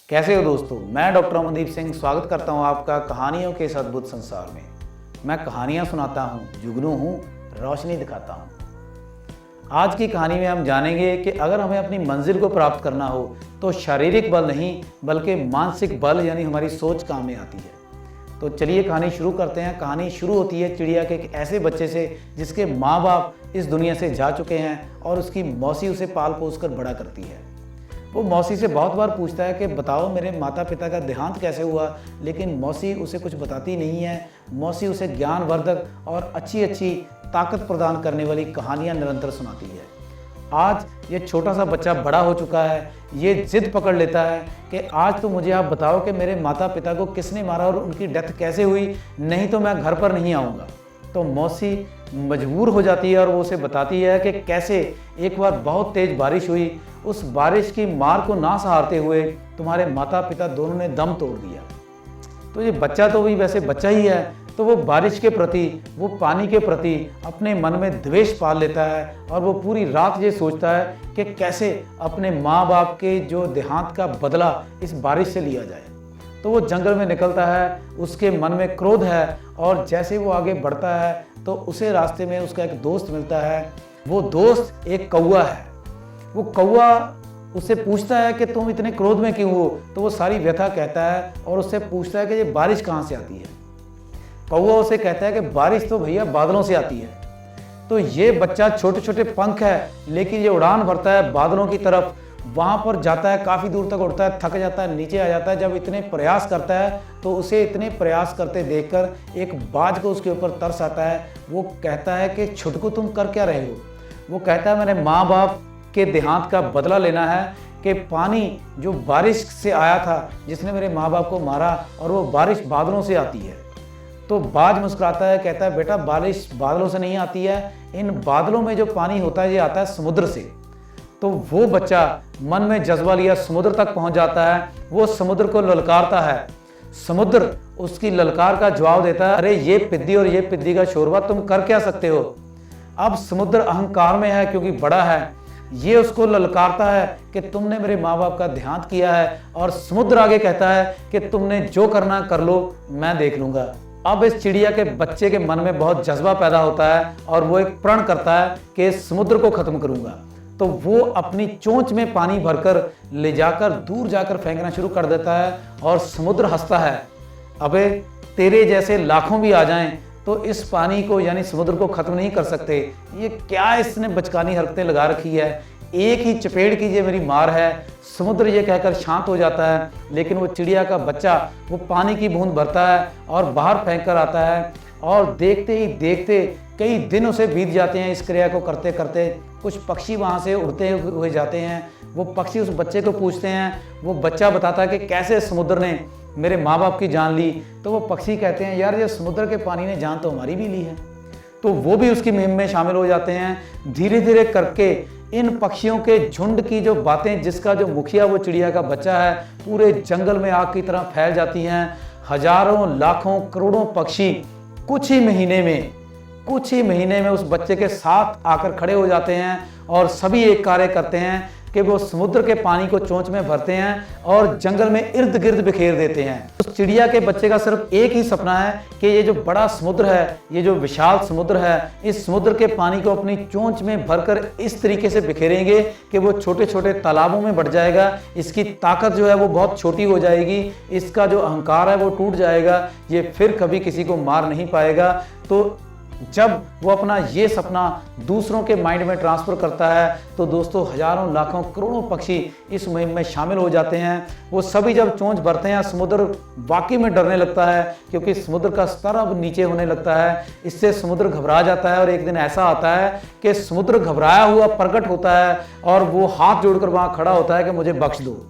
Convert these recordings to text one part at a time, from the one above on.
कैसे हो दोस्तों। मैं डॉक्टर अमनदीप सिंह स्वागत करता हूं आपका कहानियों के इस अद्भुत संसार में। मैं कहानियां सुनाता हूं, जुगनू हूं, रोशनी दिखाता हूं। आज की कहानी में हम जानेंगे कि अगर हमें अपनी मंजिल को प्राप्त करना हो तो शारीरिक बल नहीं बल्कि मानसिक बल यानी हमारी सोच काम में आती है। तो चलिए कहानी शुरू करते हैं। कहानी शुरू होती है चिड़िया के एक ऐसे बच्चे से जिसके माँ बाप इस दुनिया से जा चुके हैं और उसकी मौसी उसे पाल पोस कर बड़ा करती है। वो मौसी से बहुत बार पूछता है कि बताओ मेरे माता पिता का देहांत कैसे हुआ, लेकिन मौसी उसे कुछ बताती नहीं है। मौसी उसे ज्ञानवर्धक और अच्छी ताकत प्रदान करने वाली कहानियाँ निरंतर सुनाती है। आज ये छोटा सा बच्चा बड़ा हो चुका है। ये जिद पकड़ लेता है कि आज तो मुझे आप बताओ कि मेरे माता पिता को किसने मारा और उनकी डेथ कैसे हुई, नहीं तो मैं घर पर नहीं आऊँगा। तो मौसी मजबूर हो जाती है और वो उसे बताती है कि कैसे एक बार बहुत तेज बारिश हुई, उस बारिश की मार को ना सहारते हुए तुम्हारे माता पिता दोनों ने दम तोड़ दिया। तो ये बच्चा तो भी वैसे बच्चा ही है, तो वो बारिश के प्रति, वो पानी के प्रति अपने मन में द्वेष पाल लेता है और वो पूरी रात ये सोचता है कि कैसे अपने माँ बाप के जो देहांत का बदला इस बारिश से लिया जाए। तो वो जंगल में निकलता है, उसके मन में क्रोध है और जैसे वो आगे बढ़ता है तो उसे रास्ते में उसका एक दोस्त मिलता है। वो दोस्त एक कौवा है। वो कौवा उससे पूछता है कि तुम इतने क्रोध में क्यों हो, तो वो सारी व्यथा कहता है और उससे पूछता है कि ये बारिश कहाँ से आती है। कौवा उसे कहता है कि बारिश तो भैया बादलों से आती है। तो ये बच्चा छोटे छोटे पंख है लेकिन ये उड़ान भरता है बादलों की तरफ, वहाँ पर जाता है, काफ़ी दूर तक उड़ता है, थक जाता है, नीचे आ जाता है। जब इतने प्रयास करता है तो उसे इतने प्रयास करते देखकर एक बाज को उसके ऊपर तरस आता है। वो कहता है कि छुटकू तुम कर क्या रहे हो। वो कहता है मैंने माँ बाप के देहांत का बदला लेना है कि पानी जो बारिश से आया था जिसने मेरे माँ बाप को मारा और वो बारिश बादलों से आती है। तो बाज मुस्कुराता है, कहता है बेटा बारिश बादलों से नहीं आती है, इन बादलों में जो पानी होता है ये आता है समुद्र से। तो वो बच्चा मन में जज्बा लिया समुद्र तक पहुंच जाता है। वो समुद्र को ललकारता है। समुद्र उसकी ललकार का जवाब देता है, अरे ये पिद्दी और ये पिद्दी का शोरबा, तुम कर क्या सकते हो। अब समुद्र अहंकार में है क्योंकि बड़ा है। ये उसको ललकारता है कि तुमने मेरे माँ बाप का देहांत किया है, और समुद्र आगे कहता है कि तुमने जो करना कर लो, मैं देख लूंगा। अब इस चिड़िया के बच्चे के मन में बहुत जज्बा पैदा होता है और वो एक प्रण करता है कि समुद्र को खत्म करूंगा। तो वो अपनी चोंच में पानी भरकर ले जाकर दूर जाकर फेंकना शुरू कर देता है और समुद्र हंसता है, अबे तेरे जैसे लाखों भी आ जाएं तो इस पानी को यानी समुद्र को खत्म नहीं कर सकते। ये क्या इसने बचकानी हरकतें लगा रखी है, एक ही चपेट कीजिए मेरी मार है। समुद्र ये कहकर शांत हो जाता है, लेकिन वो चिड़िया का बच्चा वो पानी की बूंद भरता है और बाहर फेंक कर आता है। और देखते ही देखते कई दिन उसे बीत जाते हैं इस क्रिया को करते करते। कुछ पक्षी वहाँ से उड़ते हुए जाते हैं। वो पक्षी उस बच्चे को पूछते हैं। वो बच्चा बताता है कि कैसे समुद्र ने मेरे माँ बाप की जान ली। तो वो पक्षी कहते हैं यार ये समुद्र के पानी ने जान तो हमारी भी ली है। तो वो भी उसकी मुहिम में शामिल हो जाते हैं। धीरे धीरे करके इन पक्षियों के झुंड की जो बातें, जिसका जो मुखिया वो चिड़िया का बच्चा है, पूरे जंगल में आग की तरह फैल जाती हैं। हजारों लाखों करोड़ों पक्षी कुछ ही महीने में उस बच्चे के साथ आकर खड़े हो जाते हैं और सभी एक कार्य करते हैं कि वो समुद्र के पानी को चोंच में भरते हैं और जंगल में इर्द गिर्द बिखेर देते हैं। उस चिड़िया के बच्चे का सिर्फ एक ही सपना है कि ये जो बड़ा समुद्र है, ये जो विशाल समुद्र है, इस समुद्र के पानी को अपनी चोंच में भरकर इस तरीके से बिखेरेंगे कि वो छोटे छोटे तालाबों में बढ़ जाएगा। इसकी ताकत जो है वो बहुत छोटी हो जाएगी, इसका जो अहंकार है वो टूट जाएगा, ये फिर कभी किसी को मार नहीं पाएगा। तो जब वो अपना ये सपना दूसरों के माइंड में ट्रांसफ़र करता है तो दोस्तों हजारों लाखों करोड़ों पक्षी इस मुहिम में शामिल हो जाते हैं। वो सभी जब चोंच भरते हैं समुद्र वाकई में डरने लगता है क्योंकि समुद्र का स्तर अब नीचे होने लगता है। इससे समुद्र घबरा जाता है और एक दिन ऐसा आता है कि समुद्र घबराया हुआ प्रकट होता है और वो हाथ जोड़कर वहाँ खड़ा होता है कि मुझे बख्श दो।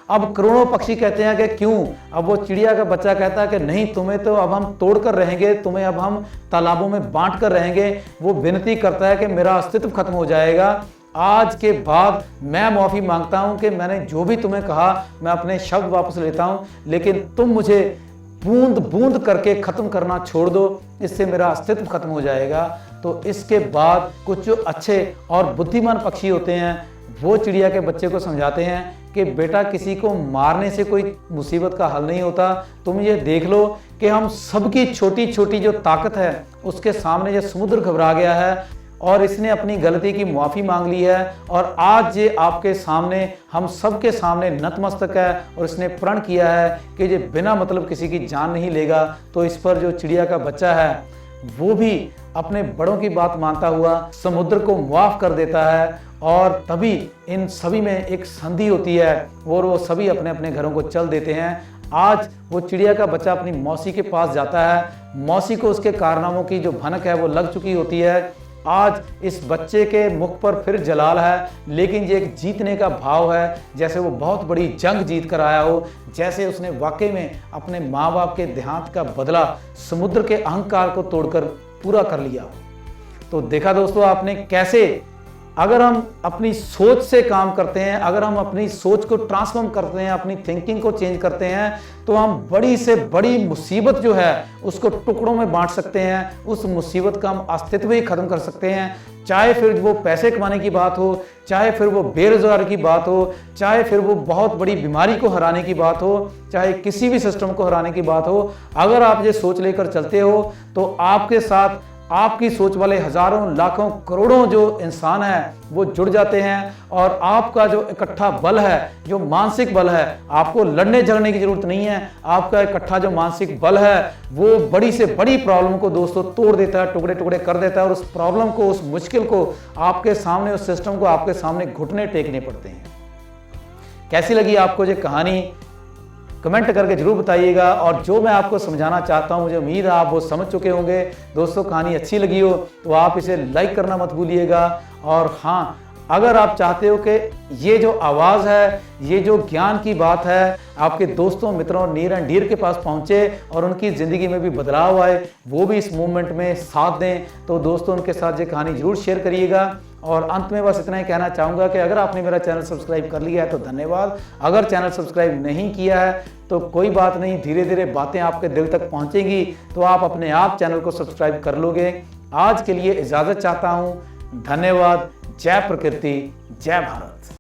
अब करोड़ों पक्षी कहते हैं कि क्यों। अब वो चिड़िया का बच्चा कहता है कि नहीं, तुम्हें तो अब हम तोड़ कर रहेंगे, तुम्हें अब हम तालाबों में बांट कर रहेंगे। वो विनती करता है कि मेरा अस्तित्व खत्म हो जाएगा, आज के बाद मैं माफ़ी मांगता हूं कि मैंने जो भी तुम्हें कहा मैं अपने शब्द वापस लेता हूं, लेकिन तुम मुझे बूंद बूंद करके ख़त्म करना छोड़ दो, इससे मेरा अस्तित्व खत्म हो जाएगा। तो इसके बाद कुछ जो अच्छे और बुद्धिमान पक्षी होते हैं वो चिड़िया के बच्चे को समझाते हैं कि बेटा किसी को मारने से कोई मुसीबत का हल नहीं होता। तुम ये देख लो कि हम सबकी छोटी छोटी जो ताकत है उसके सामने ये समुद्र घबरा गया है और इसने अपनी गलती की माफ़ी मांग ली है और आज ये आपके सामने, हम सबके सामने नतमस्तक है और इसने प्रण किया है कि ये बिना मतलब किसी की जान नहीं लेगा। तो इस पर जो चिड़िया का बच्चा है वो भी अपने बड़ों की बात मानता हुआ समुद्र को माफ़ कर देता है और तभी इन सभी में एक संधि होती है और वो सभी अपने अपने घरों को चल देते हैं। आज वो चिड़िया का बच्चा अपनी मौसी के पास जाता है। मौसी को उसके कारनामों की जो भनक है वो लग चुकी होती है। आज इस बच्चे के मुख पर फिर जलाल है, लेकिन ये एक जीतने का भाव है, जैसे वो बहुत बड़ी जंग जीत कर आया हो, जैसे उसने वाकई में अपने माँ बाप के देहांत का बदला समुद्र के अहंकार को तोड़कर पूरा कर लिया। तो देखा दोस्तों आपने कैसे अगर हम अपनी सोच से काम करते हैं, अगर हम अपनी सोच को ट्रांसफॉर्म करते हैं, अपनी थिंकिंग को चेंज करते हैं, तो हम बड़ी से बड़ी मुसीबत जो है उसको टुकड़ों में बांट सकते हैं। उस मुसीबत का हम अस्तित्व ही खत्म कर सकते हैं। चाहे फिर वो पैसे कमाने की बात हो, चाहे फिर वो बेरोजगार की बात हो, चाहे फिर वो बहुत बड़ी बीमारी को हराने की बात हो, चाहे किसी भी सिस्टम को हराने की बात हो। अगर आप ये सोच लेकर चलते हो तो आपके साथ आपकी सोच वाले हजारों लाखों करोड़ों जो इंसान हैं वो जुड़ जाते हैं और आपका जो इकट्ठा बल है, जो मानसिक बल है, आपको लड़ने झगड़ने की जरूरत नहीं है। आपका इकट्ठा जो मानसिक बल है वो बड़ी से बड़ी प्रॉब्लम को दोस्तों तोड़ देता है, टुकड़े टुकड़े कर देता है और उस प्रॉब्लम को, उस मुश्किल को आपके सामने, उस सिस्टम को आपके सामने घुटने टेकने पड़ते हैं। कैसी लगी आपको ये कहानी कमेंट करके जरूर बताइएगा और जो मैं आपको समझाना चाहता हूं मुझे उम्मीद है आप वो समझ चुके होंगे। दोस्तों कहानी अच्छी लगी हो तो आप इसे लाइक करना मत भूलिएगा और हाँ, अगर आप चाहते हो कि ये जो आवाज़ है, ये जो ज्ञान की बात है आपके दोस्तों, मित्रों, नियर एंड डियर के पास पहुँचे और उनकी ज़िंदगी में भी बदलाव आए, वो भी इस मूवमेंट में साथ दें, तो दोस्तों उनके साथ ये कहानी ज़रूर शेयर करिएगा। और अंत में बस इतना ही कहना चाहूँगा कि अगर आपने मेरा चैनल सब्सक्राइब कर लिया है तो धन्यवाद। अगर चैनल सब्सक्राइब नहीं किया है तो कोई बात नहीं, धीरे धीरे बातें आपके दिल तक पहुँचेंगी तो आप अपने आप चैनल को सब्सक्राइब कर लोगे। आज के लिए इजाज़त चाहता हूँ। धन्यवाद। जय प्रकृति, जय भारत।